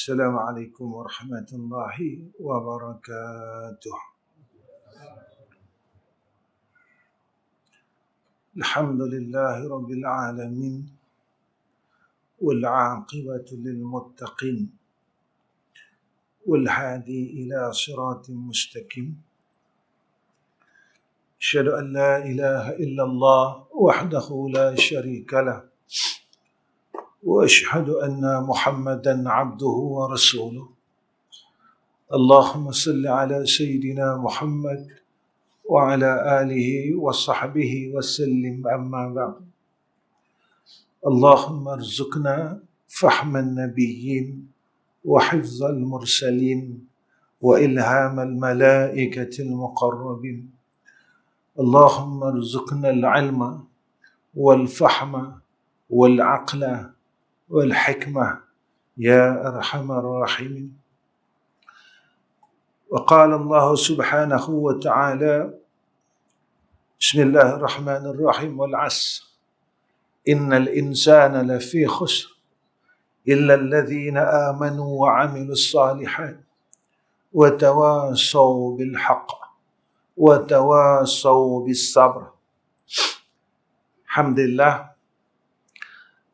السلام عليكم ورحمة الله وبركاته. الحمد لله رب العالمين والعاقبة للمتقين والهادي إلى صراط مستقيم. أشهد أن لا إله إلا الله وحده لا شريك له وأشهد أن محمدا عبده ورسوله. اللهم صل على سيدنا محمد وعلى آله وصحبه وسلم. أما بعد، اللهم ارزقنا فهم النبيين وحفظ المرسلين وإلهام الملائكة المقربين. اللهم ارزقنا العلم والفهم والعقل والحكمة يا أرحم الراحمين. وقال الله سبحانه وتعالى: بسم الله الرحمن الرحيم، والعصر إن الإنسان لفي خسر إلا الذين آمنوا وعملوا الصالحات وتواصوا بالحق وتواصوا بالصبر. Alhamdulillah.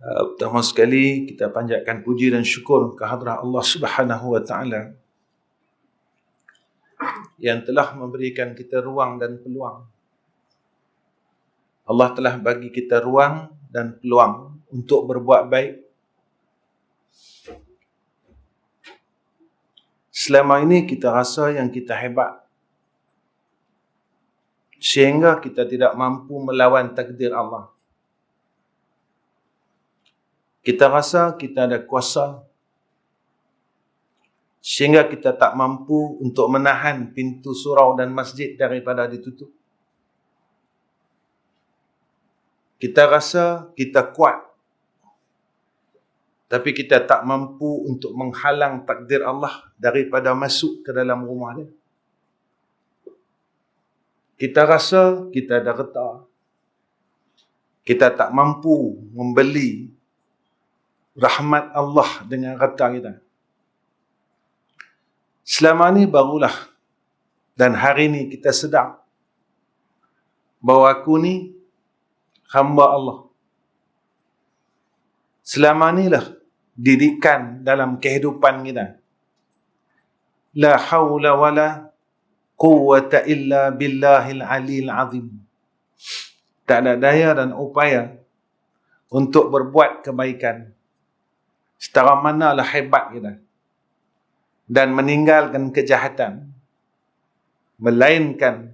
Pertama sekali kita panjatkan puji dan syukur kehadrat Allah Subhanahu wa taala yang telah memberikan kita ruang dan peluang. Allah telah bagi kita ruang dan peluang untuk berbuat baik. Selama ini kita rasa yang kita hebat, sehingga kita tidak mampu melawan takdir Allah. Kita rasa kita ada kuasa, sehingga kita tak mampu untuk menahan pintu surau dan masjid daripada ditutup. Kita rasa kita kuat, tapi kita tak mampu untuk menghalang takdir Allah daripada masuk ke dalam rumah dia. Kita rasa kita ada harta, kita tak mampu membeli rahmat Allah dengan harta kita. Selama ni barulah dan hari ni kita sedar bahawa aku ni hamba Allah. Selama ni lah didikan dalam kehidupan kita. La hawla wala quwwata illa billahil aliyil azim. Tak ada daya dan upaya untuk berbuat kebaikan, setara manalah hebat kita, dan meninggalkan kejahatan, melainkan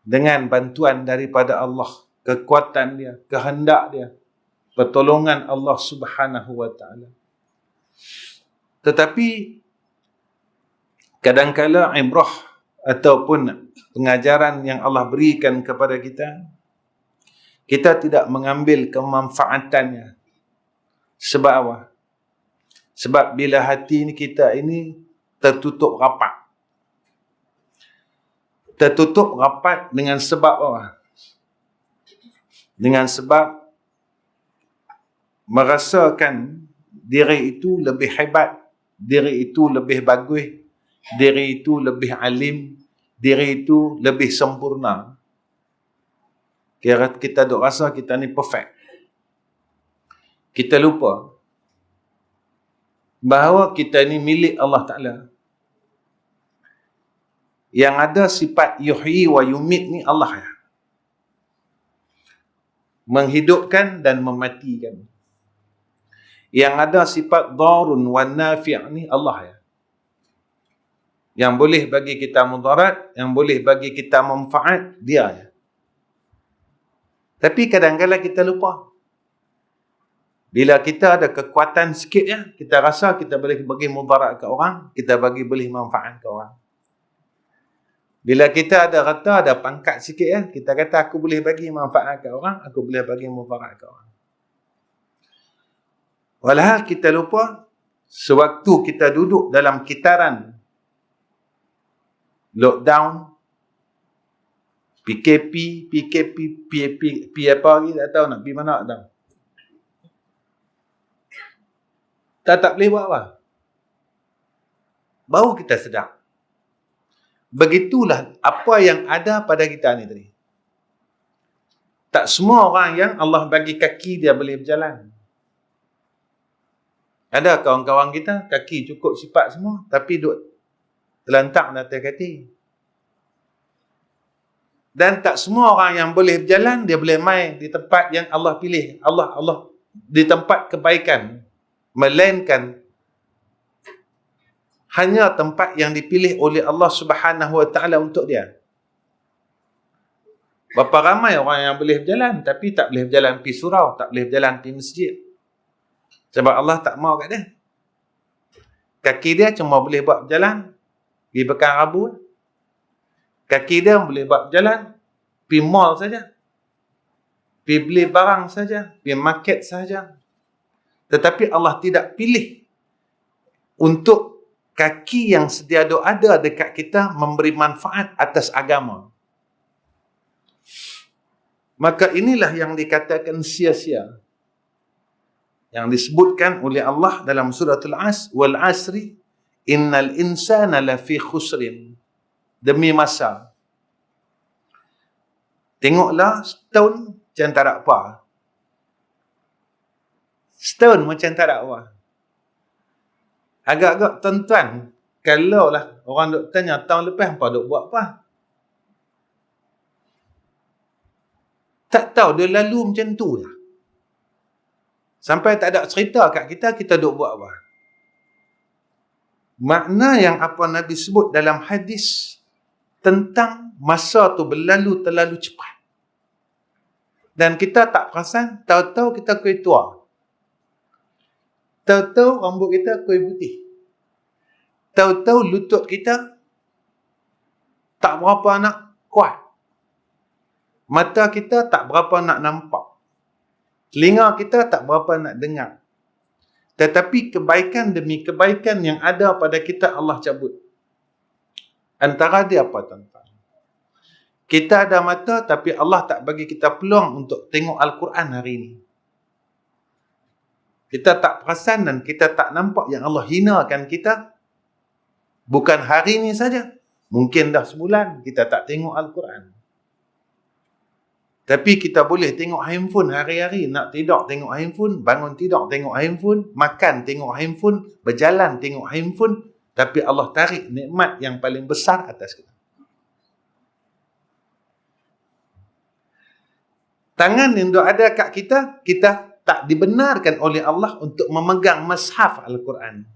dengan bantuan daripada Allah, kekuatan dia, kehendak dia, pertolongan Allah Subhanahu wa taala. Tetapi kadangkala ibrah ataupun pengajaran yang Allah berikan kepada kita, kita tidak mengambil kemanfaatannya. Sebab apa? Sebab bila hati kita ini tertutup rapat. Tertutup rapat dengan sebab apa? Dengan sebab merasakan diri itu lebih hebat, diri itu lebih bagus, diri itu lebih alim, diri itu lebih sempurna. Kira kita duk rasa kita ni perfect. Kita lupa bahawa kita ni milik Allah Ta'ala. Yang ada sifat yuhyi wa yumit ni Allah ya. Menghidupkan dan mematikan. Yang ada sifat darun wa nafi' ni Allah ya. Yang boleh bagi kita mudarat, yang boleh bagi kita manfaat, dia ya. Tapi kadang-kadang kita lupa. Bila kita ada kekuatan sikit ya, kita rasa kita boleh bagi mudarat ke orang, kita boleh manfaat ke orang. Bila kita ada harta, ada pangkat sikit ya, kita kata aku boleh bagi manfaat ke orang, aku boleh bagi mudarat ke orang. Walhal kita lupa, sewaktu kita duduk dalam kitaran lockdown, PKP, apa lagi tak tahu nak pergi mana tak tahu. Tak boleh buat apa. baru kita sedar. Begitulah apa yang ada pada kita ni tadi. Tak semua orang yang Allah bagi kaki dia boleh berjalan. Ada kawan-kawan kita kaki cukup sifat semua tapi duk terlantak atas kaki. Dan tak semua orang yang boleh berjalan dia boleh main di tempat yang Allah pilih. Allah di tempat kebaikan, melainkan hanya tempat yang dipilih oleh Allah Subhanahu Wa Taala untuk dia. Berapa ramai orang yang boleh berjalan tapi tak boleh berjalan pergi surau, tak boleh berjalan pergi masjid. Sebab Allah tak mau kat dia. Kaki dia cuma boleh buat berjalan pergi Pekan Rabu. Kaki dia boleh buat berjalan pergi mall saja. Pergi beli barang saja, pergi market saja. Tetapi Allah tidak pilih untuk kaki yang sedia ada dekat kita memberi manfaat atas agama. Maka inilah yang dikatakan sia-sia. Yang disebutkan oleh Allah dalam surah Al-As, wal asri innal insana lafi khusrin. Demi masa. Tengoklah setahun macam tak ada apa. Setahun macam tak ada apa. Agak-agak tuan-tuan, kalau lah orang duk tanya tahun lepas apa duk buat apa? Tak tahu, dia lalu macam tu lah. Sampai tak ada cerita kat kita, kita duk buat apa? Makna yang apa Nabi sebut dalam hadis tentang masa tu berlalu terlalu cepat. Dan kita tak perasan, tahu-tahu kita kuih tua. Tahu-tahu rambut kita kuih putih. Tahu-tahu lutut kita tak berapa nak kuat. Mata kita tak berapa nak nampak. Telinga kita tak berapa nak dengar. Tetapi kebaikan demi kebaikan yang ada pada kita Allah cabut. Antara dia apa tuan-tuan? Kita ada mata tapi Allah tak bagi kita peluang untuk tengok Al-Quran hari ini. Kita tak perasan dan kita tak nampak yang Allah hinakan kita. Bukan hari ini saja. Mungkin dah sebulan kita tak tengok Al-Quran. Tapi kita boleh tengok handphone hari-hari. Nak tidur tengok handphone, bangun tidur tengok handphone, makan tengok handphone, berjalan tengok handphone. Tapi Allah tarik nikmat yang paling besar atas kita. Tangan yang ada kat kita, kita tak dibenarkan oleh Allah untuk memegang mushaf Al-Quran.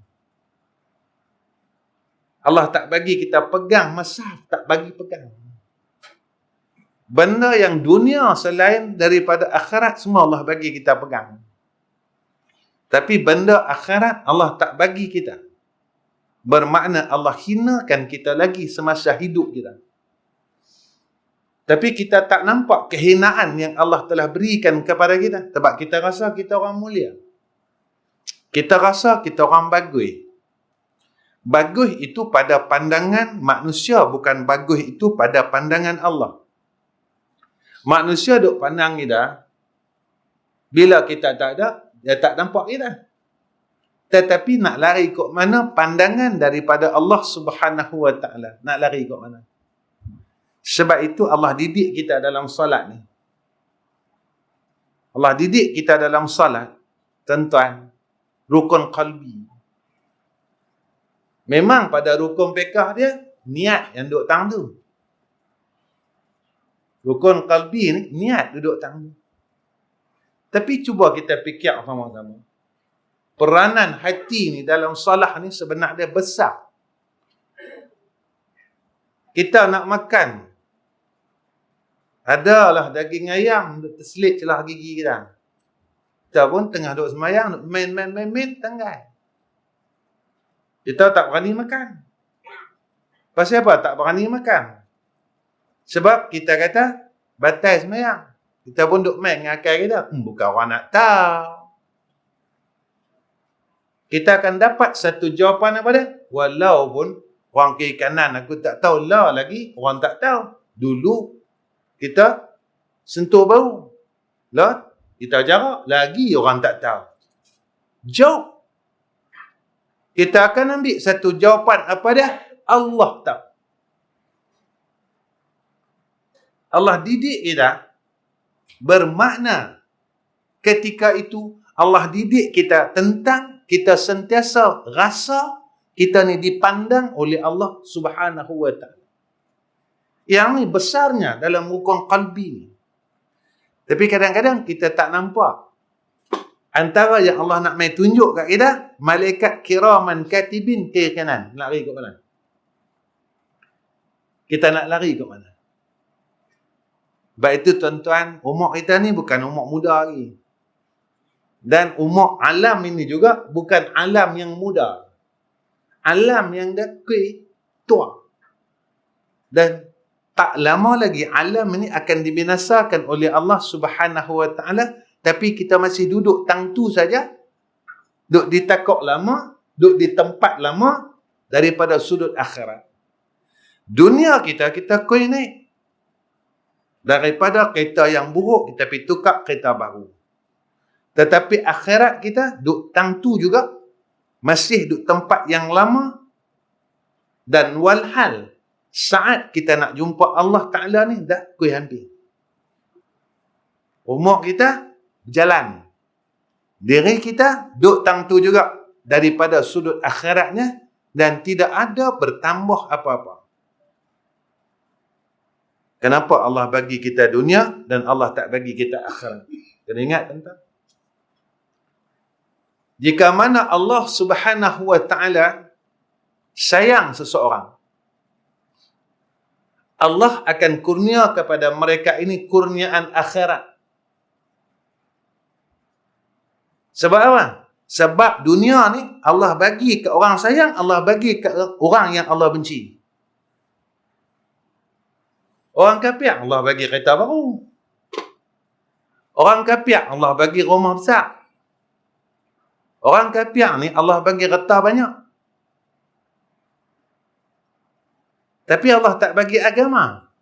Allah tak bagi kita pegang mushaf, tak bagi pegang. Benda yang dunia selain daripada akhirat semua Allah bagi kita pegang. Tapi benda akhirat Allah tak bagi kita. Bermakna Allah hinakan kita lagi semasa hidup kita. Tapi kita tak nampak kehinaan yang Allah telah berikan kepada kita. Sebab kita rasa kita orang mulia. Kita rasa kita orang bagus. Bagus itu pada pandangan manusia, bukan bagus itu pada pandangan Allah. Manusia duk pandang kita, bila kita tak ada, dia tak nampak kita. Tetapi nak lari ke mana pandangan daripada Allah Subhanahu Wa Taala? Nak lari ke mana? Sebab itu Allah didik kita dalam solat ni. Allah didik kita dalam solat, tuan-tuan, rukun qalbi. Memang pada rukun fiqh dia, niat yang duduk tang tu. Rukun qalbi ni, niat duduk tang tu. Tapi cuba kita fikir sama-sama. Peranan hati ni dalam solat ni sebenarnya besar. Kita nak makan, adalah daging ayam duk terselit celah gigi kita. Kita pun tengah duk semayang, duk main, tanggai. Kita tak berani makan. Pasal apa tak berani makan? Sebab kita kata, batal semayang. Kita pun duk main dengan akal kita. Bukan orang nak tahu. Kita akan dapat satu jawapan apa dia? Walaupun orang kiri kanan aku tak tahu, lah lagi orang tak tahu. Dulu kita sentuh bau. Lah, kita jarak. Lagi orang tak tahu. Jauh. Kita akan ambil satu jawapan apa dia? Allah tahu. Allah didik kita, bermakna ketika itu Allah didik kita tentang kita sentiasa rasa kita ni dipandang oleh Allah Subhanahu wa ta'ala. Yang ni besarnya dalam rukun qalbi ni. Tapi kadang-kadang kita tak nampak. Antara yang Allah nak main tunjuk kat kita, malaikat kiraman katibin kiri kanan. Lari ke mana? Kita nak lari ke mana? Sebab itu tuan-tuan, umur kita ni bukan umur muda lagi. Dan umur alam ini juga bukan alam yang muda. Alam yang dah tua. Dan tak lama lagi alam ini akan dibinasakan oleh Allah Subhanahu wa ta'ala. Tapi kita masih duduk tangtu saja. Duduk di takok lama. Duduk di tempat lama. Daripada sudut akhirat. Dunia kita koi naik. Daripada kereta yang buruk, kita pergi tukar kereta baru. Tetapi akhirat kita duduk tangtu juga. Masih duduk tempat yang lama. Dan walhal, saat kita nak jumpa Allah Ta'ala ni, dah kui hampir. Umur kita berjalan. Diri kita duduk tangtu juga. Daripada sudut akhiratnya. Dan tidak ada bertambah apa-apa. Kenapa Allah bagi kita dunia dan Allah tak bagi kita akhirat? Kena ingat tentang. Jika mana Allah Subhanahu wa ta'ala sayang seseorang, Allah akan kurnia kepada mereka ini kurniaan akhirat. Sebab apa? Sebab dunia ni Allah bagi ke orang sayang, Allah bagi ke orang yang Allah benci. Orang kafir, Allah bagi kereta baru. Orang kafir, Allah bagi rumah besar. Orang kafir ni, Allah bagi harta banyak. Tapi Allah tak bagi agama.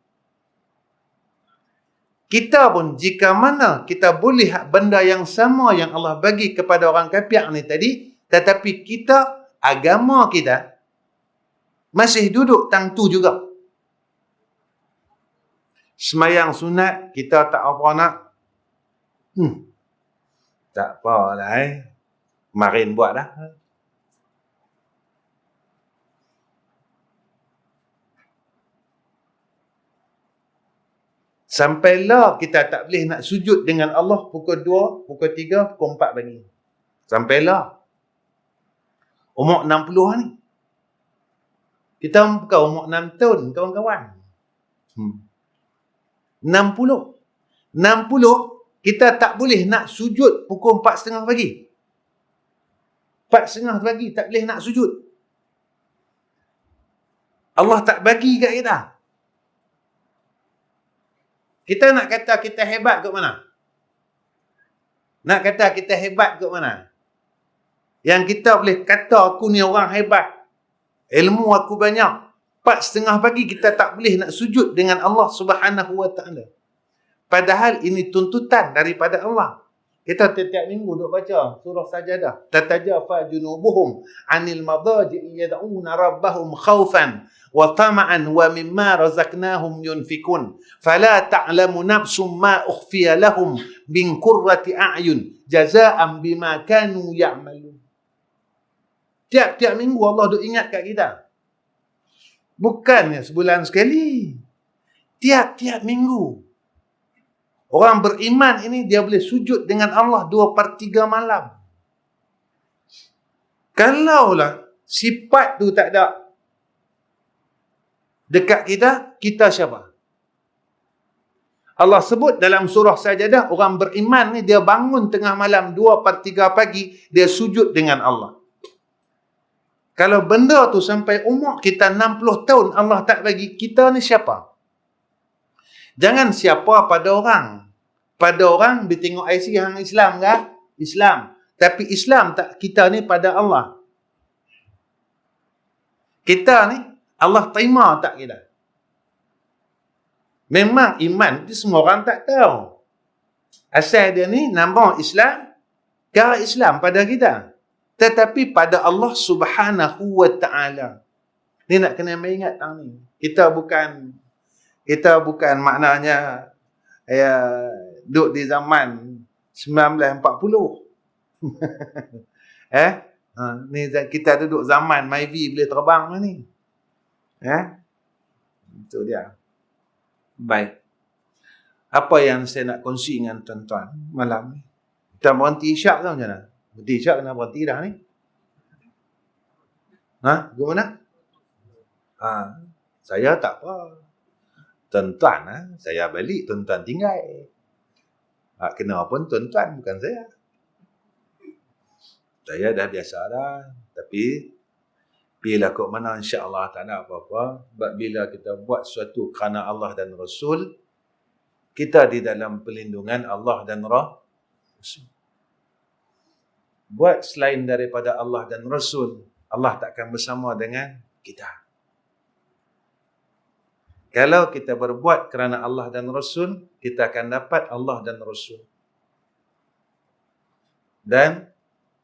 Kita pun, jika mana kita boleh benda yang sama yang Allah bagi kepada orang kafir ni tadi, tetapi kita, agama kita, masih duduk tangtu juga. Semayang sunat, kita tak apa nak. Tak apalah Kemarin buat dah. Sampailah kita tak boleh nak sujud dengan Allah pukul 2, pukul 3, pukul 4 pagi. Sampailah. Umur 60 ni. Kita bukan umur 6 tahun, kawan-kawan. 60, kita tak boleh nak sujud pukul 4.30 pagi. 4.30 pagi tak boleh nak sujud. Allah tak bagi kat kita. Kita nak kata kita hebat kat mana? Nak kata kita hebat kat mana? Yang kita boleh kata aku ni orang hebat. Ilmu aku banyak. 4.30 pagi kita tak boleh nak sujud dengan Allah Subhanahu wa ta'ala. Padahal ini tuntutan daripada Allah. Kita setiap minggu duk baca surah Sajadah. Tatajafa junubuhum 'anil madaji'i yad'una rabbahum khaufan wa tama'an wa mimma razaqnahum yunfikun. Fala ta'lamu nafsum ma ukhfiya lahum min qurrati a'yun jazaa'an bima kanu ya'malun. Tiap-tiap minggu Allah duk ingat kat kita. Bukannya sebulan sekali. Tiap-tiap minggu. Orang beriman ini dia boleh sujud dengan Allah 2/3 malam. Kalaulah sifat tu tak ada dekat kita, kita siapa? Allah sebut dalam surah Sajadah, orang beriman ni dia bangun tengah malam 2/3 pagi, dia sujud dengan Allah. Kalau benda tu sampai umur kita 60 tahun Allah tak bagi, kita ni siapa? Jangan siapa pada orang. Pada orang dia tengok IC hang Islam ke? Islam. Tapi Islam tak, kita ni pada Allah. Kita ni Allah terima tak kita? Memang iman tu semua orang tak tahu. Asal dia ni nama Islam, cara Islam pada kita. Tetapi pada Allah Subhanahu wa ta'ala. Ni nak kena ingat tang ni. Kita bukan maknanya duduk di zaman 1940. Ni kita duduk zaman Myvi boleh terbang lah ni. Itu dia. Baik. Apa yang saya nak kongsi dengan tuan-tuan malam ni? Kita berhenti isyak ke macam mana? Berhenti isyak kena berhenti dah ni. Gimana? Saya tak apa. Tuan-tuan, saya balik, tuan-tuan tinggal. Kena pun tuan-tuan, bukan saya. Saya dah biasa dah. Tapi, bila kok mana insya-Allah tak ada apa-apa. Sebab bila kita buat sesuatu kerana Allah dan Rasul, kita di dalam perlindungan Allah dan Rasul. Buat selain daripada Allah dan Rasul, Allah takkan bersama dengan kita. Kalau kita berbuat kerana Allah dan Rasul, kita akan dapat Allah dan Rasul. Dan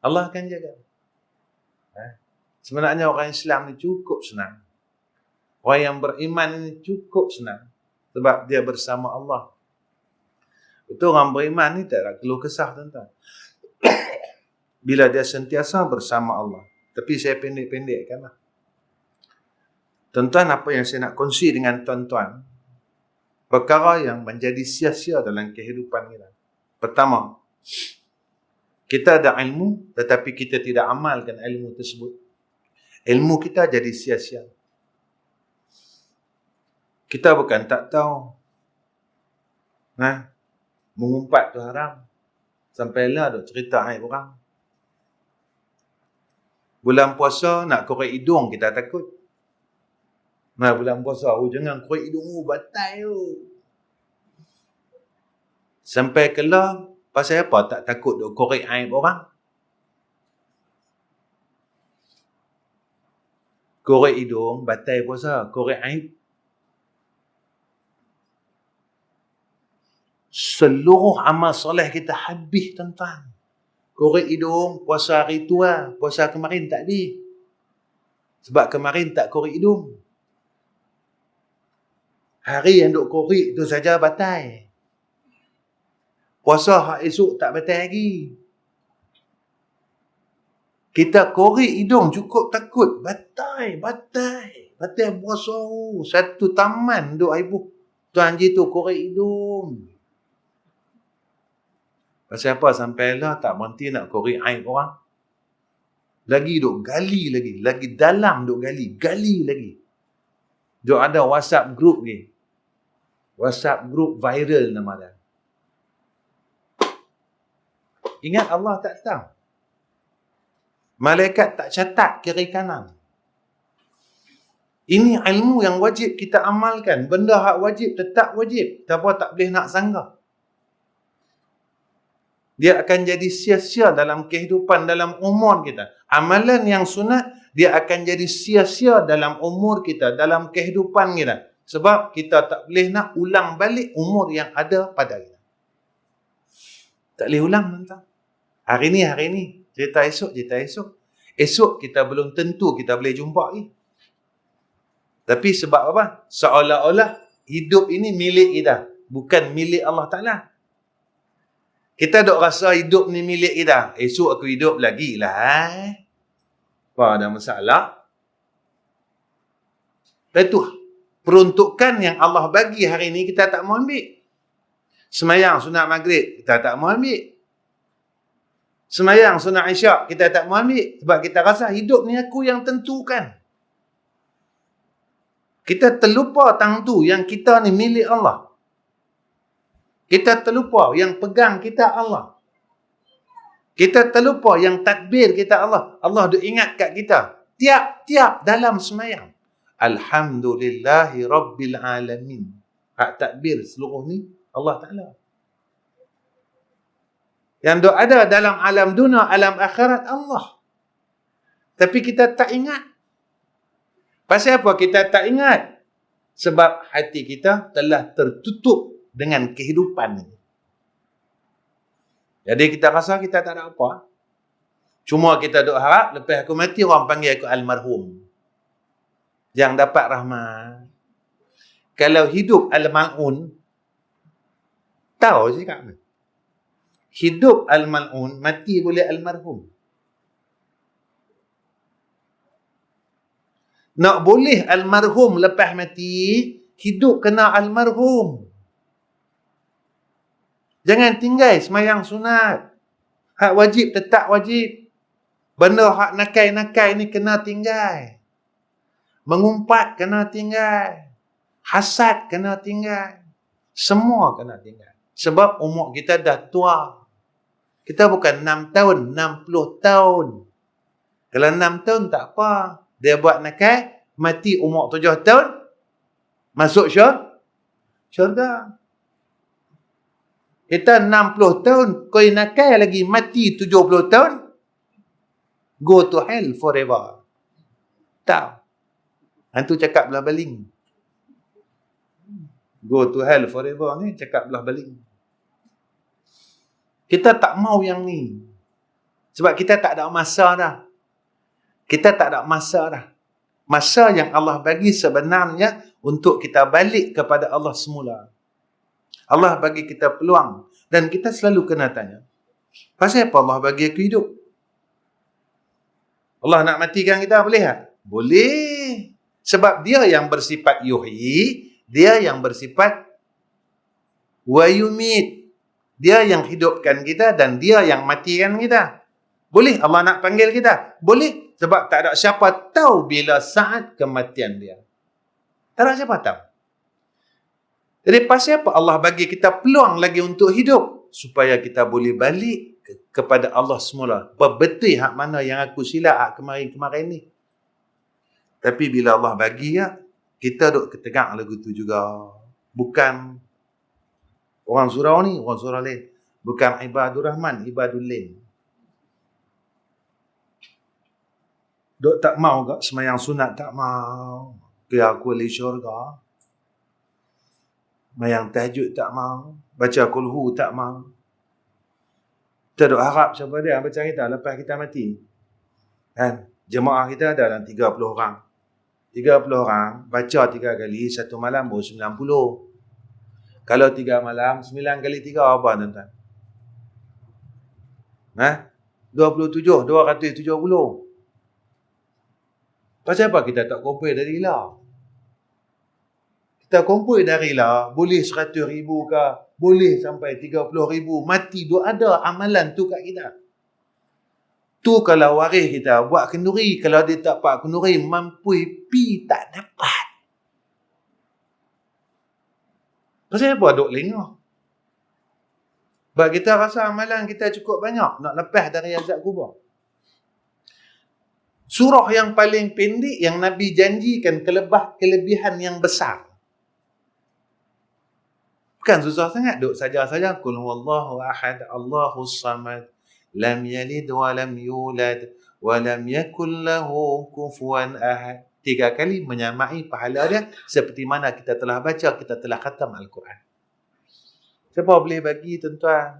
Allah akan jaga. Sebenarnya orang Islam ni cukup senang. Orang yang beriman ni cukup senang. Sebab dia bersama Allah. Itu orang beriman ni tak ada keluh kesah, tuan-tuan. Bila dia sentiasa bersama Allah. Tapi saya pendek-pendekkan lah. Tuan-tuan, apa yang saya nak kongsi dengan tuan-tuan, perkara yang menjadi sia-sia dalam kehidupan kita. Pertama, kita ada ilmu, tetapi kita tidak amalkan ilmu tersebut. Ilmu kita jadi sia-sia. Kita bukan tak tahu. Mengumpat tu haram. Sampailah duk cerita aib orang. Bulan puasa nak korek hidung kita takut. Bulan puasa, jangan korek hidung, batal tu. Sampai kelah, pasal apa tak takut duk korek aib orang? Korek hidung, batal puasa. Korek aib, seluruh amal soleh kita habis, tuan-tuan. Korek hidung, puasa hari tua, puasa kemarin tak ada. Sebab kemarin tak korek hidung. Hari yang duk korek tu saja batal. Puasa hak esok tak batal lagi. Kita korek hidung cukup takut. Batal puasa. Satu taman duk ibu. Tuan Haji tu korek hidung. Pasal apa? Sampailah tak berhenti nak korek aib orang. Lagi duk gali lagi. Lagi dalam duk gali. Gali lagi. Duk ada WhatsApp group ni. WhatsApp group viral nama dia. Ingat Allah tak tahu. Malaikat tak catat kiri kanan. Ini ilmu yang wajib kita amalkan. Benda hak wajib tetap wajib. Siapa tak boleh nak sanggah. Dia akan jadi sia-sia dalam kehidupan, dalam umur kita. Amalan yang sunat, dia akan jadi sia-sia dalam umur kita, dalam kehidupan kita. Sebab kita tak boleh nak ulang balik umur yang ada pada kita. Tak boleh ulang, tuan-tuan. Hari ni. Cerita esok. Esok kita belum tentu kita boleh jumpa lagi. Tapi sebab apa? Seolah-olah hidup ini milik kita. Bukan milik Allah Ta'ala. Kita dok rasa hidup ni milik kita. Esok aku hidup lagi lah. Apa ada masalah? Itu peruntukan yang Allah bagi hari ni kita tak mau ambil. Semayang sunat maghrib kita tak mau ambil. Semayang sunat isyak kita tak mau ambil. Sebab kita rasa hidup ni aku yang tentukan. Kita terlupa tang tu yang kita ni milik Allah. Kita terlupa yang pegang kita Allah. Kita terlupa yang tadbir kita Allah. Allah duk ingat kat kita. Tiap-tiap dalam semayang. Alhamdulillahi Rabbil Alamin. Hak tadbir seluruh ni Allah Ta'ala. Yang duk ada dalam alam dunia, alam akhirat Allah. Tapi kita tak ingat. Pasal apa kita tak ingat? Sebab hati kita telah tertutup dengan kehidupan ini. Jadi kita rasa kita tak ada apa. Cuma kita duk harap lepas aku mati orang panggil aku almarhum. Yang dapat rahmat. Kalau hidup al-mal'un, tahu cakap apa? Hidup al-mal'un, mati boleh almarhum. Nak boleh almarhum lepas mati, hidup kena almarhum. Jangan tinggal semayang sunat. Hak wajib tetap wajib. Benda hak nakai-nakai ni kena tinggal. Mengumpat kena tinggal. Hasad kena tinggal. Semua kena tinggal. Sebab umur kita dah tua. Kita bukan 6 tahun, 60 tahun. Kalau 6 tahun tak apa. Dia buat nakai, mati umur 7 tahun, masuk syurga. Kita 60 tahun, kau nakai lagi mati 70 tahun, go to hell forever. Tak. Hantu cakap belah baling. Go to hell forever ni cakap belah baling. Kita tak mau yang ni. Sebab kita tak ada masa dah. Kita tak ada masa dah. Masa yang Allah bagi sebenarnya untuk kita balik kepada Allah semula. Allah bagi kita peluang. Dan kita selalu kena tanya, pasal apa Allah bagi aku hidup? Allah nak matikan kita, boleh tak? Boleh. Sebab dia yang bersifat yuhyi, dia yang bersifat wa yumit. Dia yang hidupkan kita dan dia yang matikan kita. Boleh Allah nak panggil kita? Boleh. Sebab tak ada siapa tahu bila saat kematian dia. Tak ada siapa tahu. Jadi pasal apa Allah bagi kita peluang lagi untuk hidup? Supaya kita boleh balik kepada Allah semula. Betul hak mana yang aku silap hak kemarin-kemarin ni. Tapi bila Allah bagi ya, kita duk ketegak lagu tu juga. Bukan orang surau ni, orang surau lain. Bukan Ibadur Rahman, Ibadul Lain. Duk tak mau ke semayang sunat, tak mau. Kira aku ahli syurga. Semayang tahajud tak mau. Baca kulhu tak mau. Kita duk harap siapa dia baca kita lepas kita mati. Kan? Jemaah kita ada dalam 30 orang. 30 orang baca 3 kali, satu malam baru 90. Kalau 3 malam, 9 kali 3 apa tuan-tuan? 27, 270. Pasal apa kita tak kumpul dari lah? Kita kumpul dari lah, boleh 100,000 ke, boleh sampai 30,000. Mati tu ada amalan tu kat kita. Tu kalau waris kita buat kenduri, kalau dia tak buat kenduri, mampu pi tak dapat. Pasal apa duk lengah? Sebab kita rasa amalan kita cukup banyak, nak lepas dari azab kubur. Surah yang paling pendek yang Nabi janjikan kelebihan yang besar. Bukan susah sangat, duk saja-saja. Qul huwallahu ahad, Allahus samad, lam yalid wa lam yulad wa lam yakul lahu kufuwan ahad. 3 kali menyamai pahala dia seperti mana kita telah baca, kita telah khatam Al-Quran. Siapa boleh bagi tuan-tuan?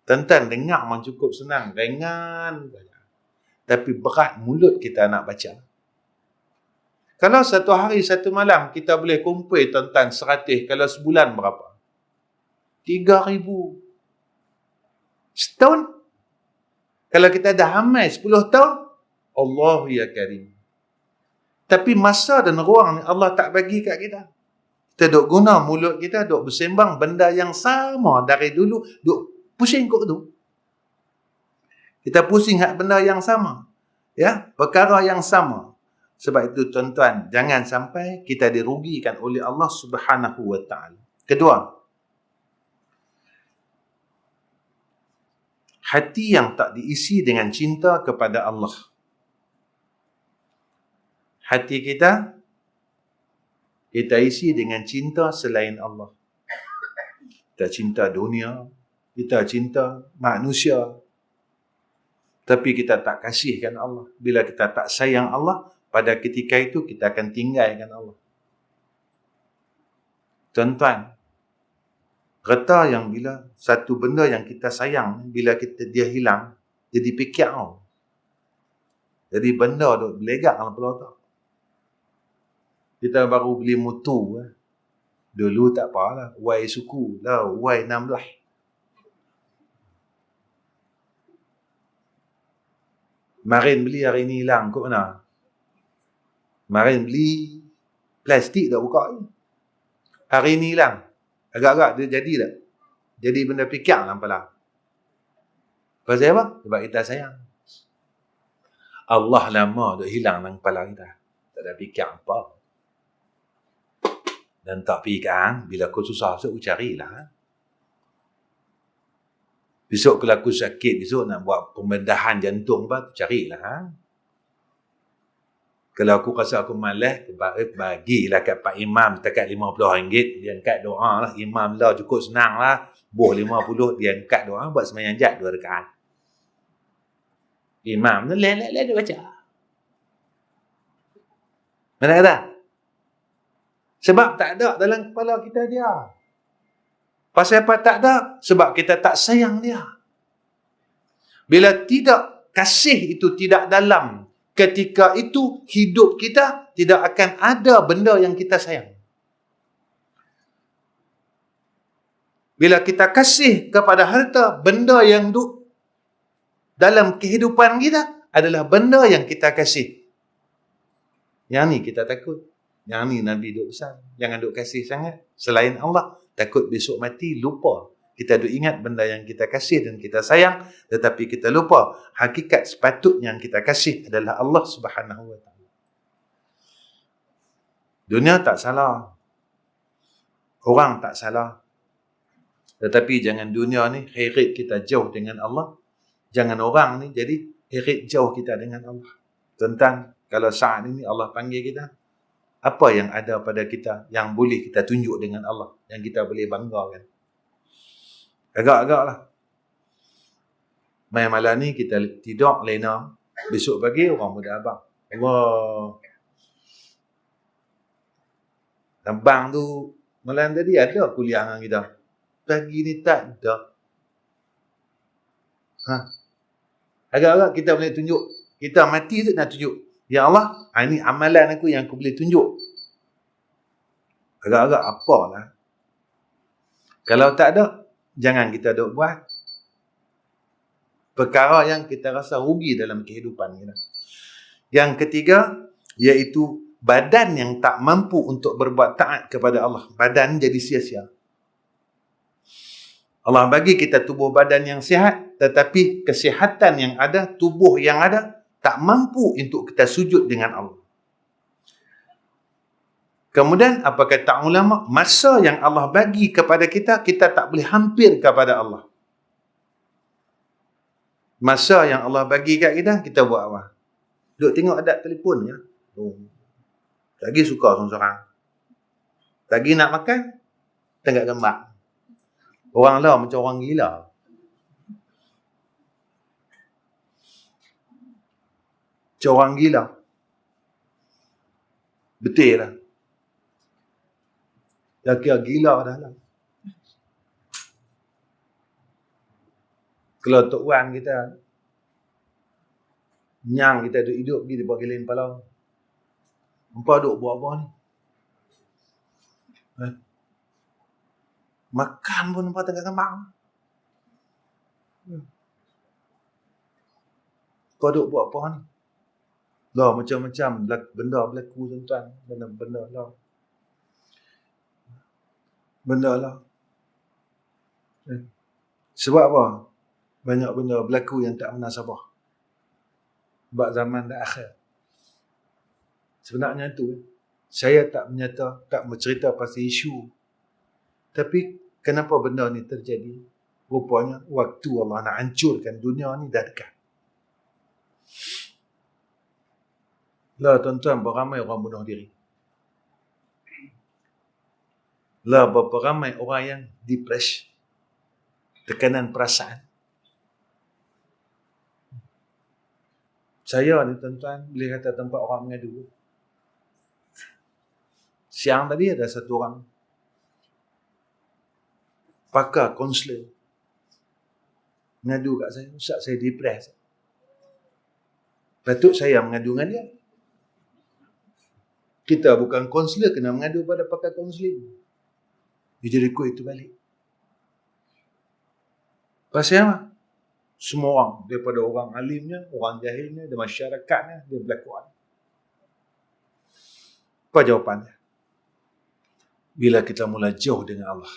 Tuan-tuan dengar memang cukup senang, ringan saja. Tapi berat mulut kita nak baca. Kalau satu hari, satu malam kita boleh kumpul tuan-tuan 100, kalau sebulan berapa? 3,000. Setahun? Kalau kita dah hamil 10 tahun, Allahu ya Karim. Tapi masa dan ruang ni Allah tak bagi kat kita. Kita duk guna mulut kita, duk bersembang benda yang sama dari dulu, duk pusing kok tu. Kita pusing hak benda yang sama. Ya, perkara yang sama. Sebab itu tuan-tuan, jangan sampai kita dirugikan oleh Allah Subhanahu wa taala. Kedua, hati yang tak diisi dengan cinta kepada Allah. Hati kita isi dengan cinta selain Allah. Kita cinta dunia, kita cinta manusia. Tapi kita tak kasihkan Allah. Bila kita tak sayang Allah, pada ketika itu kita akan tinggalkan Allah. Tuan-tuan, reta yang bila satu benda yang kita sayang, bila dia hilang, jadi pikir. Jadi benda duk belegak dalam kepala otak. Kita baru beli motor. Dulu tak apalah. Y suku lah. Y16. Kemarin beli, hari ni hilang. Kok mana? Kemarin beli plastik dah buka ni. Hari ni hilang. Agak-agak dia jadi tak? Jadi benda fikir dalam kepala. Pasal apa? Sebab kita sayang. Allah lama duk hilang dalam kepala kita. Tak ada fikir apa. Dan tak fikir, bila aku susah, aku carilah. Besok kalau aku sakit, besok nak buat pembedahan jantung apa, carilah. Kalau aku rasa aku malas, bagilah kat Pak Imam setakat RM50. Dia angkat doa lah. Imam lah cukup senang lah. Buh 50, dia angkat doa, buat sembahyang jat 2 rakaat. Imam tu lelek dia baca. Mana kata? Sebab tak ada dalam kepala kita dia. Pasal apa tak ada? Sebab kita tak sayang dia. Bila tidak, kasih itu tidak dalam, ketika itu hidup kita tidak akan ada benda yang kita sayang. Bila kita kasih kepada harta, benda yang duk dalam kehidupan kita adalah benda yang kita kasih. Yang ni kita takut. Yang ni Nabi duk pesan. Jangan duk kasih sangat selain Allah. Takut besok mati lupa. Kita duk ingat benda yang kita kasih dan kita sayang, tetapi kita lupa hakikat sepatutnya yang kita kasih adalah Allah Subhanahu wa taala. Dunia tak salah. Orang tak salah. Tetapi jangan dunia ni hirit kita jauh dengan Allah. Jangan orang ni jadi hirit jauh kita dengan Allah. Tentang kalau saat ini Allah panggil kita, apa yang ada pada kita yang boleh kita tunjuk dengan Allah, yang kita boleh banggakan. Agak-agak lah. Malam ni kita tidur lena, besok pagi orang muda abang. Allah. Abang tu malam tadi ada kuliah dengan kita. Pagi ni tak ada. Agak-agak kita boleh tunjuk. Kita mati tu nak tunjuk. Ya Allah, ini amalan aku yang aku boleh tunjuk. Agak-agak apalah. Kalau tak ada, jangan kita duk buat perkara yang kita rasa rugi dalam kehidupan kita. Yang ketiga, iaitu badan yang tak mampu untuk berbuat taat kepada Allah. Badan jadi sia-sia. Allah bagi kita tubuh badan yang sihat, tetapi kesihatan yang ada, tubuh yang ada, tak mampu untuk kita sujud dengan Allah. Kemudian, apa kata ulama? Masa yang Allah bagi kepada kita, kita tak boleh hampir kepada Allah. Masa yang Allah bagi kat kita, kita buat apa? Duk tengok adat telefon ya. Lagi suka seorang-seorang. Lagi nak makan, tengok gambar. Orang lah macam orang gila. Macam orang gila. Betul lah. Dah kira gila dah lah. Kalau Tok Wan kita, nyang kita duduk hidup pergi di bawah geleng kepala. Hampa duduk buat apa ni? Makan pun hampa tengah kembang. Hampa duduk buat apa ni? Lah macam-macam benda berlaku tuan-tuan. Benda lah. Benda lah. Sebab apa? Banyak benda berlaku yang tak pernah sabar. Sebab zaman dah akhir. Sebenarnya itu, saya tak menyata, tak bercerita pasal isu. Tapi kenapa benda ni terjadi? Rupanya waktu Allah nak hancurkan dunia ni dah dekat. Lah tuan-tuan, beramai orang bunuh diri. Lah berapa ramai orang yang depresi. Tekanan perasaan. Saya ni tuan-tuan, boleh kata tempat orang mengadu. Siang tadi ada satu orang pakar konselor mengadu kat saya, Ustaz saya depresi. Patut saya mengadu dengan dia. Kita bukan kaunselor, kena mengadu pada pakar kaunseling. Dia jadi kuih itu balik. Pasal apa? Semua orang, daripada orang alimnya, orang jahilnya, dan masyarakatnya, dia berlaku. Apa jawapannya? Bila kita mula jauh dengan Allah.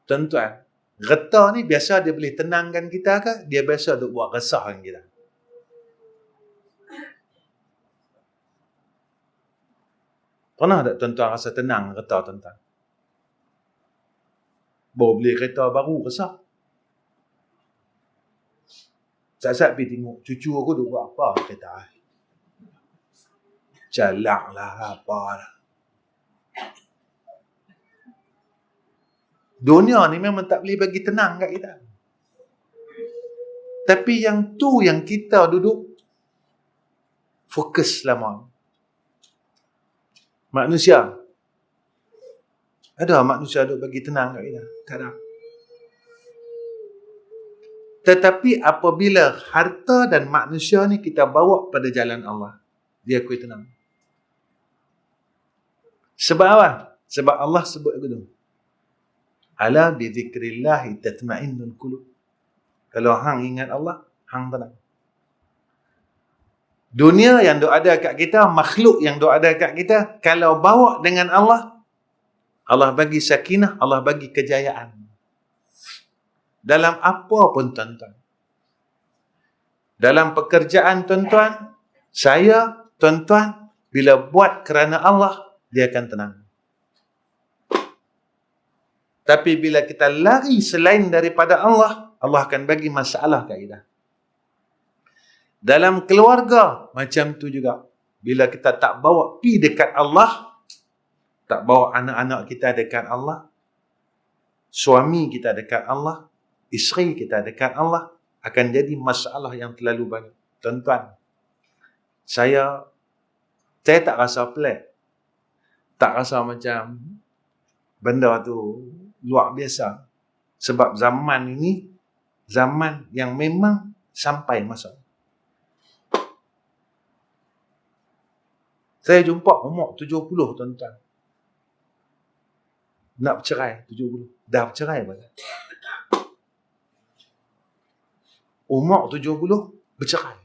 Tuan-tuan, getah ni biasa dia boleh tenangkan kita ke? Dia biasa duk buat resahkan kita. Pernah tak tuan-tuan rasa tenang getah tuan-tuan? Baru beli kereta baru resah. Saat-saat pergi tengok cucu aku duk buat apa kereta. Jalak lah apa lah. Dunia ni memang tak boleh bagi tenang kat kita. Tapi yang tu yang kita duduk fokus lama. Manusia. Ada manusia duduk bagi tenang kat kita? Tak ada. Tetapi apabila harta dan manusia ni kita bawa pada jalan Allah, dia kuih tenang. Sebab apa? Sebab Allah sebut begitu. Ala bi dzikrillahi tatma'innul qulub. Kalau hang ingat Allah, hang tenang. Dunia yang duk ada kat kita, makhluk yang duk ada kat kita, kalau bawa dengan Allah, Allah bagi sakinah, Allah bagi kejayaan. Dalam apa pun tuan-tuan. Dalam pekerjaan tuan-tuan, saya, tuan-tuan, bila buat kerana Allah, dia akan tenang. Tapi bila kita lari selain daripada Allah, Allah akan bagi masalah kat kita. Dalam keluarga, macam tu juga. Bila kita tak bawa pi dekat Allah, tak bawa anak-anak kita dekat Allah, suami kita dekat Allah, isteri kita dekat Allah, akan jadi masalah yang terlalu banyak. Tuan-tuan, saya tak rasa pelik. Tak rasa macam benda tu luar biasa. Sebab zaman ini, zaman yang memang sampai masa. Saya jumpa umur 70, tuan-tuan. Nak bercerai, 70. Dah bercerai pada. Umur 70, bercerai.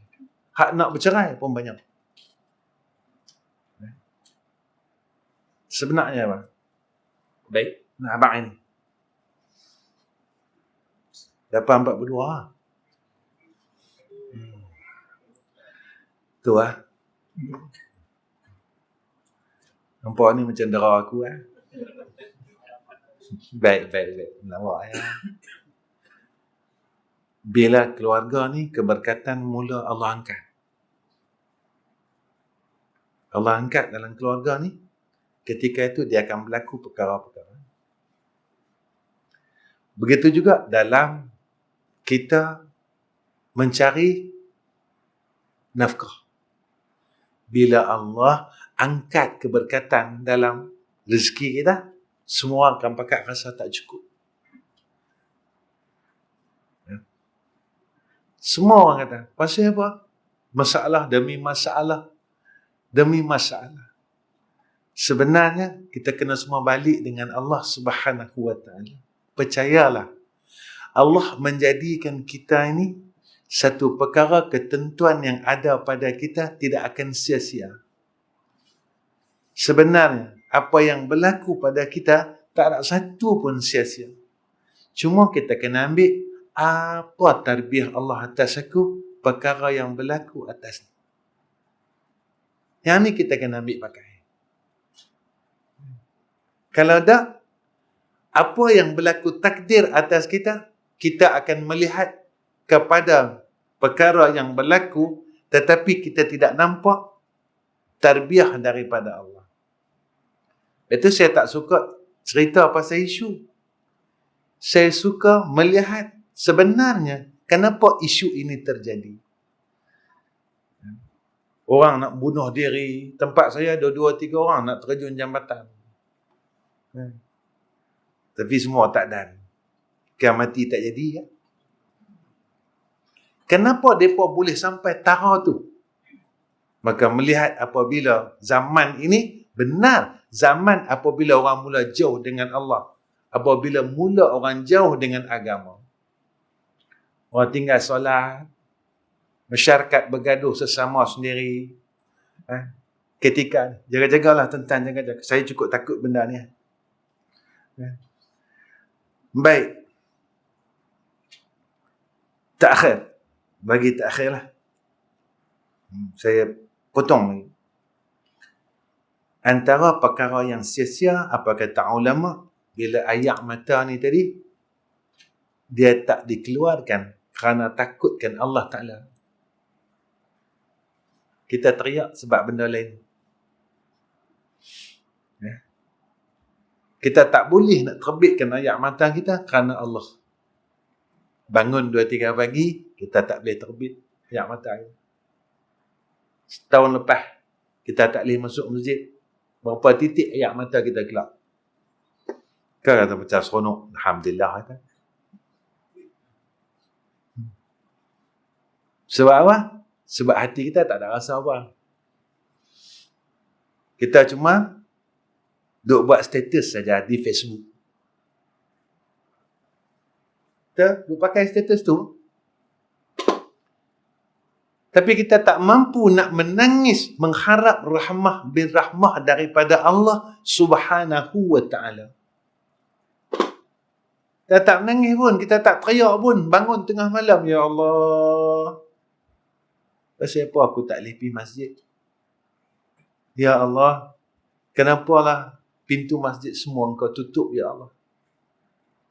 Hak nak bercerai pun banyak. Sebenarnya apa? Baik, nak abang ini. Dapat 42. Tu lah. Nampak ni macam dera aku lah. Baik. Nampak ya. Bila keluarga ni keberkatan mula Allah angkat. Allah angkat dalam keluarga ni, ketika itu dia akan berlaku perkara-perkara. Begitu juga dalam kita mencari nafkah. Bila Allah angkat keberkatan dalam rezeki kita, semua akan pakat rasa tak cukup. Semua orang kata, pasal apa? Masalah demi masalah. Demi masalah. Sebenarnya, kita kena semua balik dengan Allah Subhanahu wa ta'ala. Percayalah, Allah menjadikan kita ini satu perkara ketentuan yang ada pada kita tidak akan sia-sia. Sebenarnya, apa yang berlaku pada kita, tak ada satu pun sia-sia. Cuma kita kena ambil apa tarbiyah Allah atas aku, perkara yang berlaku atas. Yang ni kita kena ambil pakai. Kalau tak, apa yang berlaku takdir atas kita, kita akan melihat kepada perkara yang berlaku, tetapi kita tidak nampak tarbiyah daripada Allah. Itu saya tak suka cerita pasal isu. Saya suka melihat sebenarnya kenapa isu ini terjadi. Orang nak bunuh diri. Tempat saya ada 2-3 orang nak terjun jambatan. Tapi semua tak dan. Mati tak jadi. Ya? Kenapa mereka boleh sampai tara tu? Maka melihat apabila zaman ini benar, zaman apabila orang mula jauh dengan Allah, apabila mula orang jauh dengan agama, orang tinggal solat, masyarakat bergaduh sesama sendiri. Ketika jaga-jagalah tuan-tuan, jaga-jaga. Saya cukup takut benda ni. Baik. Takhir. Bagi takhir lah. Saya potong lagi. Antara perkara yang sia-sia, apa kata ulama, bila ayak mata ni tadi, dia tak dikeluarkan kerana takutkan Allah Ta'ala. Kita teriak sebab benda lain. Kita tak boleh nak terbitkan ayak mata kita kerana Allah. Bangun 2-3 pagi, kita tak boleh terbit ayak mata kita. Setahun lepas, kita tak boleh masuk masjid. Berapa titik ayak mata kita gelap. Kan kata macam seronok. Alhamdulillah. Kata. Sebab apa? Sebab hati kita tak ada rasa apa. Kita cuma duk buat status saja di Facebook. Kita duk pakai status tu. Tapi kita tak mampu nak menangis mengharap rahmah bin rahmah daripada Allah Subhanahu wa ta'ala. Kita tak menangis pun, kita tak teriak pun. Bangun tengah malam, ya Allah, pasal apa aku tak boleh pergi masjid? Ya Allah, kenapalah pintu masjid semua engkau tutup, ya Allah?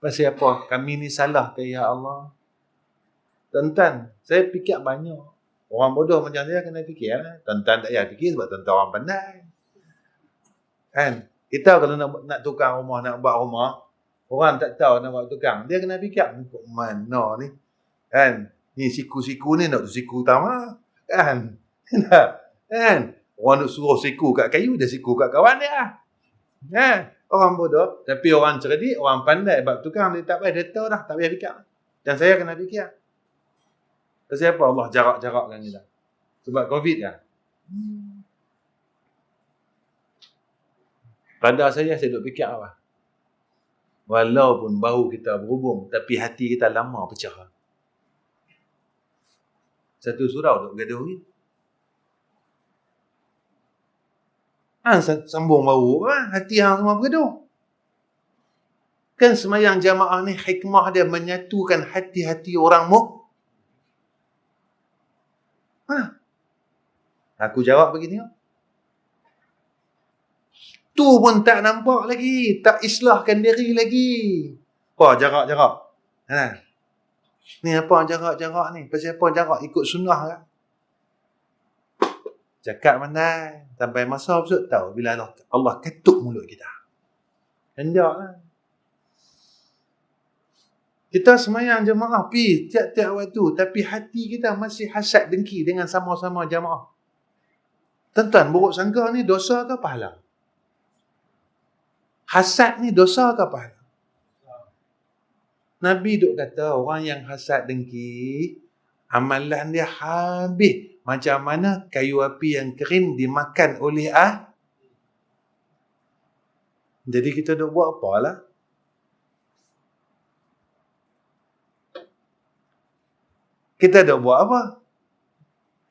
Pasal apa? Kami ni salah ke, ya Allah? Tuan-tuan, saya fikir banyak. Orang bodoh macam saya kena fikir. Tuan-tuan tak payah fikir sebab tuan-tuan orang pandai. Kan? Kita kalau nak tukang rumah, nak buat rumah, orang tak tahu nak buat tukang, dia kena fikir, mana ni? Kan? Ni siku-siku ni nak tu siku utama. Kan? Kan? Orang nak suruh siku kat kayu, dia siku kat kawan dia. Kan? Orang bodoh. Tapi orang cerdik, orang pandai bab tukang, dia tak payah, dia tahu dah, tak payah fikir. Dan saya kena fikir. Pasal apa Allah jarak-jarakkan kita? Sebab COVID kan? Pada saya duk fikir apa? Walaupun bahu kita berhubung, tapi hati kita lama pecah. Satu surau duk gaduh ni. Sambung bahu, hati hang semua bergaduh. Kan semayang jamaah ni hikmah dia menyatukan hati-hati orang Aku jawab bagi tengok. Tu pun tak nampak lagi, tak islahkan diri lagi. Apa jarak-jarak? Ni apa jarak-jarak ni? Pasal apa jarak? Ikut sunnah kan? Cakap mana? Sampai masa besok tahu bila Allah ketuk mulut kita. Hendak lah. Kita semayang jemaah pi tiap-tiap waktu, tapi hati kita masih hasad dengki dengan sama-sama jemaah. Tuan-tuan, buruk sangka ni dosa ke pahala? Hasad ni dosa ke pahala? Nabi duk kata orang yang hasad dengki, amalan dia habis macam mana kayu api yang kering dimakan oleh Jadi kita duk buat apalah? Kita dah buat apa?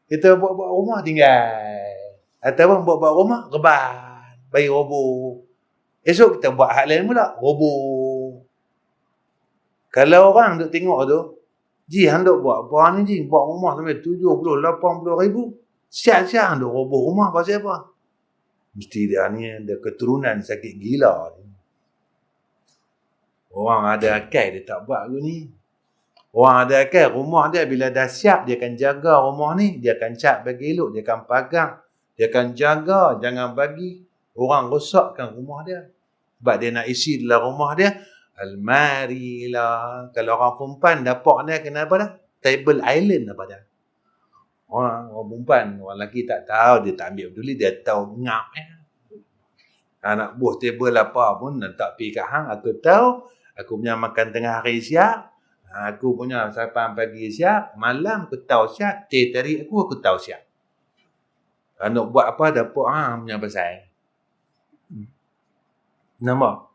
Kita buat rumah tinggal. Ataupun buat rumah, reban. Bagi roboh. Esok kita buat hal lain pula, roboh. Kalau orang duk tengok tu, Ji, hang duk buat apa ni, Ji? Buat rumah sampai 70-80 ribu. Siap-siap hang duk roboh rumah pasal apa? Mesti dia ni ada keturunan sakit gila. Orang ada akal, dia tak buat aku ni. Orang ada akal, rumah dia bila dah siap, dia akan jaga rumah ni. Dia akan cat bagi elok, dia akan pagang. Dia akan jaga, jangan bagi orang rosakkan rumah dia. Sebab dia nak isi dalam rumah dia, almari lah. Kalau orang perempuan dapat dia kena apa dah? Table island apa dah? Orang perempuan, orang lelaki tak tahu, dia tak ambil peduli, dia tahu ngap. Nak buh table apa pun, nak tak pergi kat hang, aku tahu, aku punya makan tengah hari siap. Aku punya sarapan pagi siap, malam aku tahu siap, teh tarik aku tahu siap. Nak buat apa dapur punya pasal. Nampak?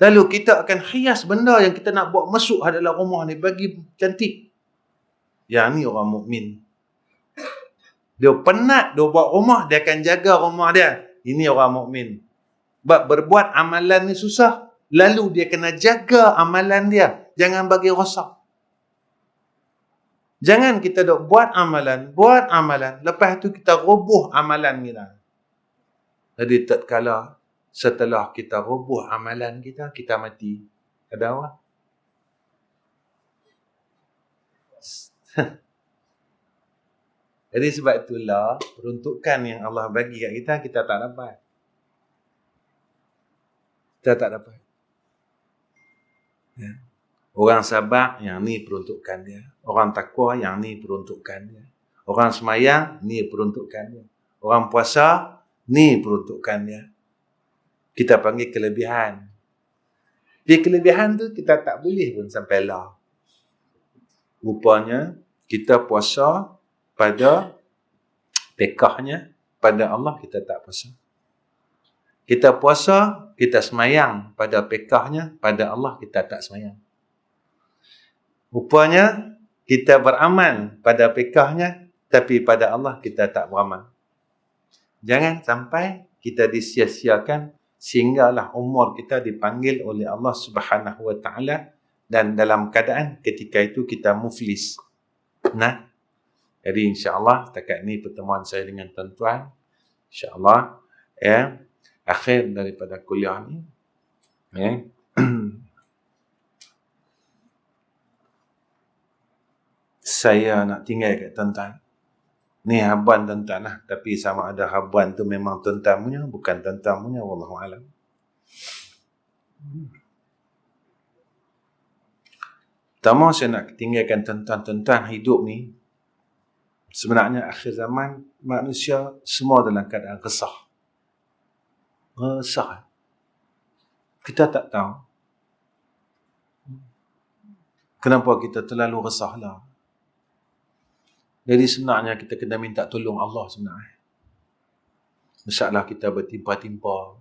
Lalu kita akan hias benda yang kita nak buat masuk dalam rumah ni bagi cantik. Yang ni orang mukmin. Dia penat dia buat rumah, dia akan jaga rumah dia. Ini orang mukmin. Sebab berbuat amalan ni susah. Lalu dia kena jaga amalan dia. Jangan bagi rosak. Jangan kita dok buat amalan. Lepas tu kita roboh amalan kita. Jadi tatkala setelah kita roboh amalan kita, kita mati. Ada apa? Jadi sebab itulah peruntukan yang Allah bagi kat kita, kita tak dapat. Kita tak dapat. Ya. Orang sabar, yang ni peruntukan dia. Orang takwa, yang ni peruntukan dia. Orang semayang, ni peruntukan dia. Orang puasa, ni peruntukan dia. Kita panggil kelebihan. Di kelebihan tu kita tak boleh pun sampai lah. Rupanya kita puasa pada pekahnya, pada Allah kita tak puasa. Kita puasa, kita semayang pada pekahnya, pada Allah kita tak semayang. Rupanya kita beramal pada pekahnya, tapi pada Allah kita tak beramal. Jangan sampai kita disia-siakan sehinggalah umur kita dipanggil oleh Allah Subhanahu Wa Taala dan dalam keadaan ketika itu kita muflis. Nah, jadi insya-Allah setakat ni pertemuan saya dengan tuan-tuan. Insya-Allah akhir daripada kuliah ni. Saya nak tinggal kat tuan-tuan. Ni habuan tuan-tuan lah. Tapi sama ada habuan tu memang tuan-tuan punya, bukan tuan-tuan punya. Wallahualam. Pertama saya nak tinggalkan tuan-tuan hidup ni. Sebenarnya akhir zaman manusia semua dalam keadaan resah. Resah. Kita tak tahu kenapa kita terlalu resah lah. Jadi sebenarnya kita kena minta tolong Allah sebenarnya. Masalah kita bertimpa-timpa.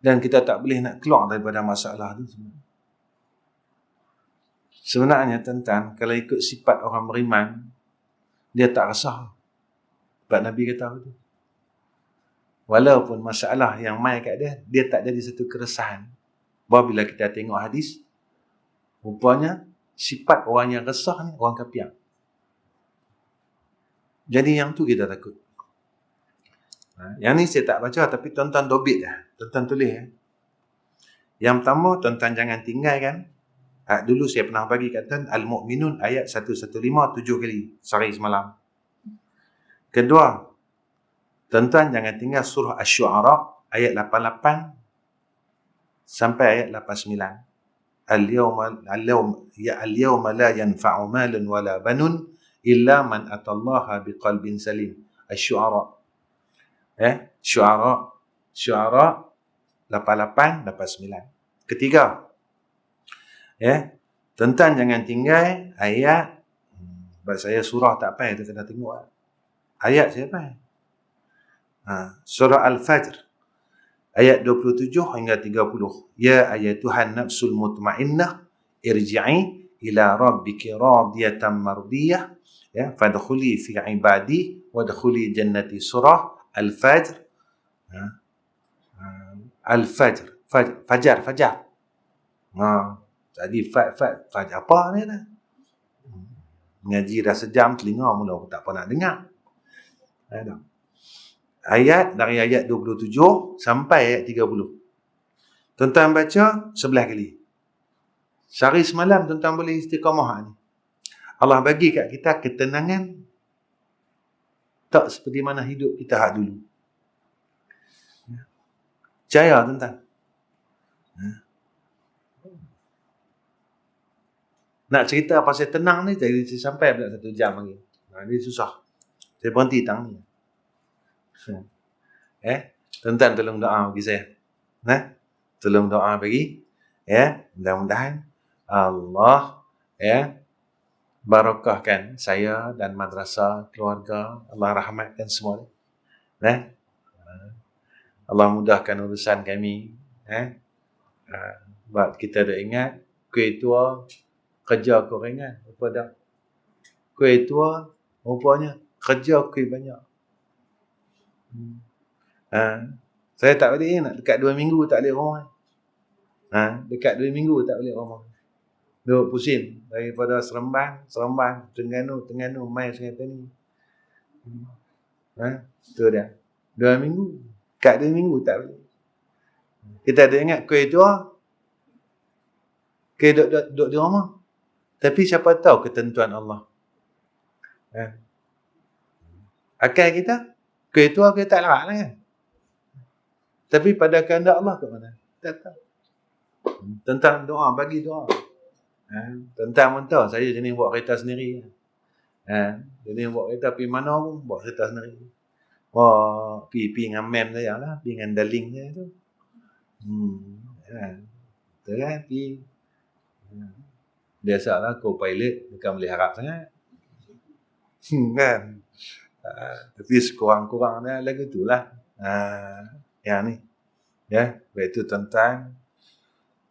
Dan kita tak boleh nak keluar daripada masalah tu sebenarnya. Sebenarnya tuan-tuan, kalau ikut sifat orang beriman, dia tak resah. Sebab Nabi kata begitu. Walaupun masalah yang mai kat dia, dia tak jadi satu keresahan. Bahawa bila kita tengok hadis, rupanya sifat orang yang resah ni orang kafir. Jadi yang tu kita takut. Yang ni saya tak baca tapi tuan-tuan dobit dah. Tuan-tuan tulis ya. Yang pertama tuan-tuan jangan tinggalkan. Dulu saya pernah bagi kat tuan Al-Mu'minun ayat 115 7 kali sehari semalam. Kedua, tuan-tuan jangan tinggal surah Asy-Syu'ara ayat 88 sampai ayat 89. Al-yawma la yanfa'u malun wala banun illa man atallaha biqalbin salim. Asy-Syu'ara. Syu'ara 88 89. Ketiga. Tuan-tuan jangan tinggal ayat sebab saya surah tak payah kita kena tengok. Ayat saya payah. Surah Al-Fajr ayat 27 hingga 30. Ya ayatuhan nafsul mutmainnah irji'i ila rabbiki radiyatan mardiyah fadkhuli fi ibadi wadkhuli jannati. Surah Al-Fajr. Al-Fajr. Fajar. Jadi Fajr apa ni dah? Mengaji dah sejam, telinga mula tak pernah dengar. Ayat dari ayat 27 sampai ayat 30. Tuan-tuan baca 11 kali. Sehari semalam tuan-tuan boleh istiqamah ni. Allah bagi kat kita ketenangan tak seperti mana hidup kita hak dulu. Percaya tuan-tuan. Nak cerita pasal tenang ni jadi sampai pula 1 jam lagi. Ini susah. Saya berhenti tang ni. Tuan-tuan tolong doa bagi saya. Tolong doa bagi Ya, mudah-mudahan Allah barakahkan saya dan madrasah, keluarga. Allah rahmatkan semua. Allah mudahkan urusan kami. Sebab kita dah ingat kuih tua kerja kau ringan. Apa dah? Kuih tua rupanya kerja kuih banyak. Saya tak boleh ingat dekat 2 minggu tak balik rumah. Dekat 2 minggu tak balik rumah. Duduk pusing daripada Seremban, Terengganu, mai Sungai Petani. Tu dia. 2 minggu. Dekat 2 minggu tak balik. Kita ada ingat kuih tua duduk di rumah. Tapi siapa tahu ketentuan Allah. Akal kita kuih tua kita tak larat lah kan. Tapi pada kehendak Allah kat mana? Tak tahu. Tentang doa, bagi doa. Tentang mentah, saya jenis buat kereta sendiri. Jenis buat kereta pergi mana pun, buat kereta sendiri. Pergi dengan mem saya lah, pergi dengan daling saya tu. Betul kan? Pergi. Biasalah co-pilot, bukan boleh harap sangat. Kan? Tapi sekurang-kurangnya lagu tu lah. Yang ni. Ya, iaitu tentang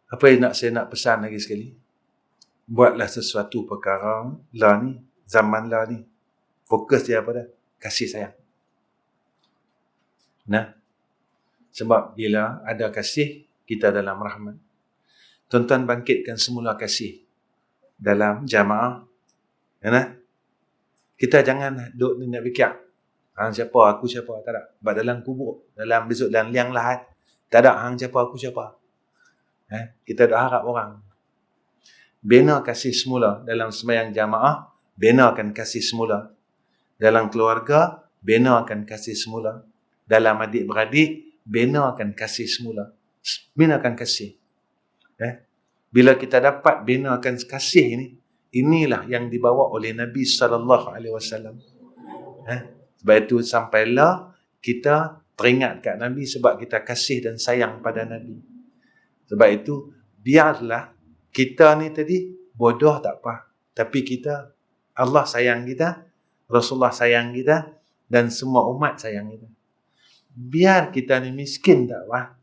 apa yang saya nak pesan lagi sekali. Buatlah sesuatu perkara lah ni, zaman lah ni. Fokus dia apa dah? Kasih sayang. Sebab bila ada kasih, kita dalam rahmat. Tuan-tuan bangkitkan semula kasih dalam jamaah. Kita jangan duduk ni nak fikir. Siapa, aku siapa, tak ada. Sebab dalam kubur, besok dalam liang lahat, tak ada hang siapa, aku siapa. Kita dah harap orang. Bina kasih semula dalam sembahyang jamaah, binakan kasih semula dalam keluarga, binakan kasih semula dalam adik-beradik, binakan kasih semula. Binakan kasih. Bila kita dapat binakan kasih ini, inilah yang dibawa oleh Nabi SAW. Sebab itu sampailah kita teringat kat Nabi sebab kita kasih dan sayang pada Nabi. Sebab itu biarlah kita ni tadi bodoh tak apa, tapi kita, Allah sayang kita, Rasulullah sayang kita, dan semua umat sayang kita. Biar kita ni miskin tak apa,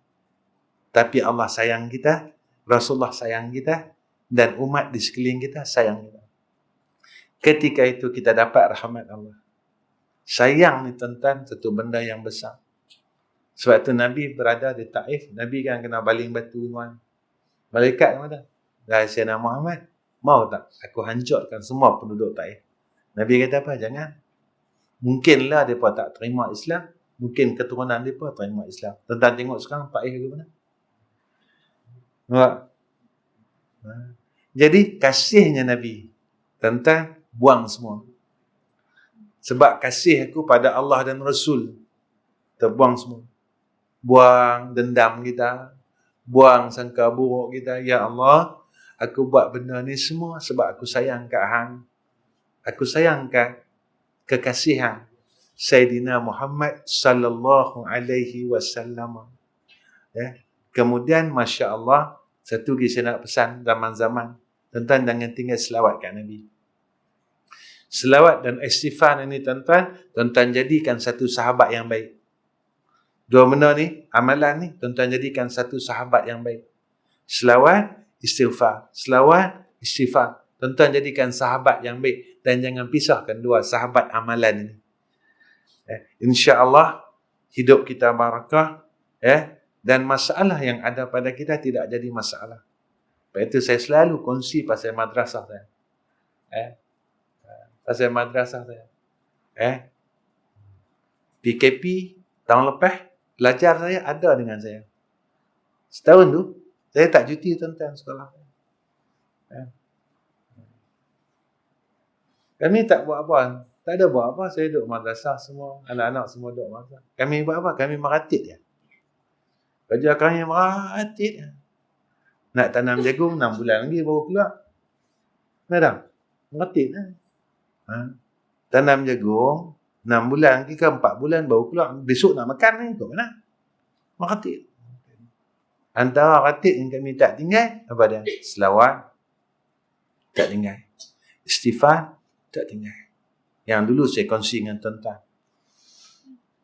tapi Allah sayang kita, Rasulullah sayang kita, dan umat di sekeliling kita sayang kita. Ketika itu kita dapat rahmat Allah. Sayang ni tuan-tuan satu benda yang besar. Sebab tu Nabi berada di Taif, Nabi kan kena baling batu tuan. Malaikat kata, Sayyidina Muhammad, mau tak aku hancurkan semua penduduk Taif? Nabi kata apa? Jangan. Mungkinlah mereka tak terima Islam, mungkin keturunan mereka terima Islam. Tuan-tuan tengok sekarang Taif ke mana? Nampak? Jadi kasihnya Nabi, tuan-tuan buang semua. Sebab kasih aku pada Allah dan Rasul, terbuang semua. Buang dendam kita, buang sangka buruk kita. Ya Allah, aku buat benda ni semua sebab aku sayang kat hang. Aku sayang kat kekasih hang, Sayyidina Muhammad sallallahu alaihi wasallam. Kemudian Masya Allah, satu lagi saya nak pesan zaman-zaman, tuan-tuan jangan tinggal selawat kat Nabi. Selawat dan istighfar ini tuan-tuan jadikan satu sahabat yang baik. Dua benda ni, amalan ni, tuan-tuan jadikan satu sahabat yang baik. Selawat, istighfar. Selawat, istighfar. Tuan-tuan jadikan sahabat yang baik dan jangan pisahkan dua sahabat amalan ini. InsyaAllah hidup kita barakah, dan masalah yang ada pada kita tidak jadi masalah. Sebab itu saya selalu kongsi pasal madrasah saya. Pasal madrasah saya. PKP tahun lepas, pelajar saya ada dengan saya. Setahun tu, saya tak cuti tuan-tuan sekolah. Kami tak buat apa. Tak ada buat apa. Saya duduk madrasah semua. Anak-anak semua duduk madrasah. Kami buat apa? Kami meratit je. Kerja kami meratit je. Nak tanam jagung 6 bulan lagi baru keluar. Nak meratit je. Tanam jagung 6 bulan lagi ke 4 bulan baru keluar. Besok nak makan ni kot mana? Meratit. Antara ratib yang kami tak tinggal, apa dia? Selawat, tak tinggal. Istighfar, tak tinggal. Yang dulu saya kongsi dengan tuan-tuan.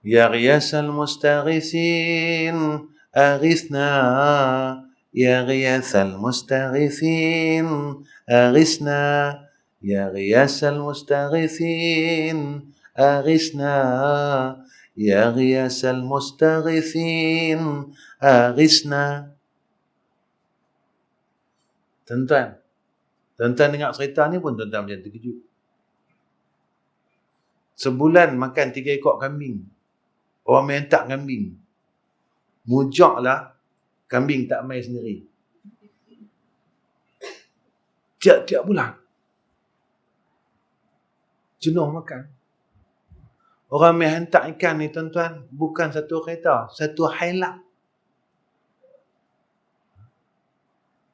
Ya Ghiyasal Mustaghisin, aghithna. Ya Ghiyasal Mustaghisin, aghithna. Ya Ghiyasal Mustaghisin, aghithna. Ya Ghiyasal Mustaghisin, aghithna. Tuan-tuan dengar cerita ni pun tuan-tuan macam terkejut. Sebulan makan 3 ekor kambing. Orang main tak kambing. Mujaklah kambing tak main sendiri. Tiap-tiap bulan. Jenuh makan. Orang main hantar ikan ni tuan-tuan, bukan satu kereta, satu hailak.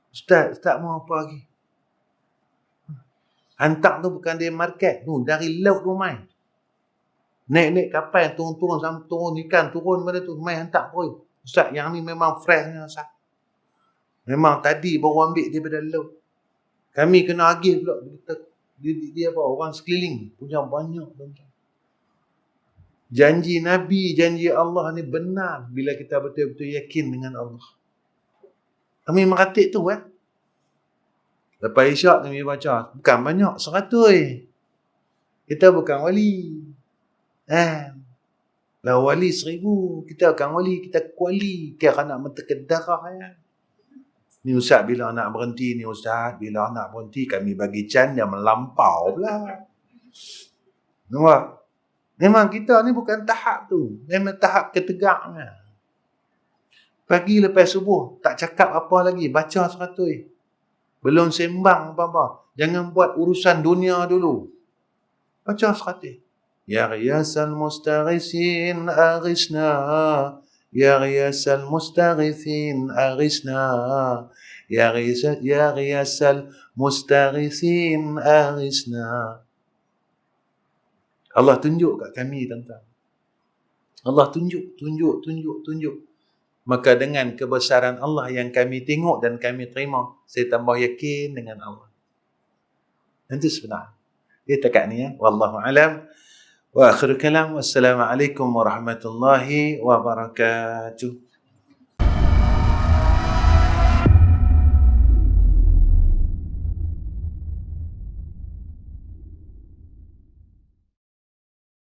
Ustaz mau apa lagi? Hantar tu bukan dari market, tu dari laut tu main. Naik kapal, turun ikan, turun pada tu, main hantar pun. Ustaz, yang ni memang fresh ni Ustaz. Memang tadi baru ambil daripada laut. Kami kena agih pula. Dia apa? Orang sekeliling punya banyak. Janji Nabi, janji Allah ni benar bila kita betul-betul yakin dengan Allah. Kami meratib tu Lepas isyak kami baca. Bukan banyak, 100. Kita bukan wali. Lah wali 1000. Kita bukan wali, kita kuali. Kira nak mentekan darah Ni Ustaz bila nak berhenti, ni Ustaz bila nak berhenti, kami bagi can dia melampau pula. Nampak? Memang kita ni bukan tahap tu. Memang tahap ketegaknya. Pagi lepas subuh, tak cakap apa lagi. Baca 100. Belum sembang apa-apa. Jangan buat urusan dunia dulu. Baca 100. Ya Ghiyasal Mustaghisin, aghithna. Ya Ghiyasal Mustaghisin, aghithna. Ya Ghiyasal Mustaghisin, aghithna. Allah tunjuk kat kami, tuan-tuan. Allah tunjuk. Maka dengan kebesaran Allah yang kami tengok dan kami terima, saya tambah yakin dengan Allah. Itu sebenarnya. Dia takat ni Wallahu alam. Wa akhiru kalam. Wassalamualaikum warahmatullahi wabarakatuh.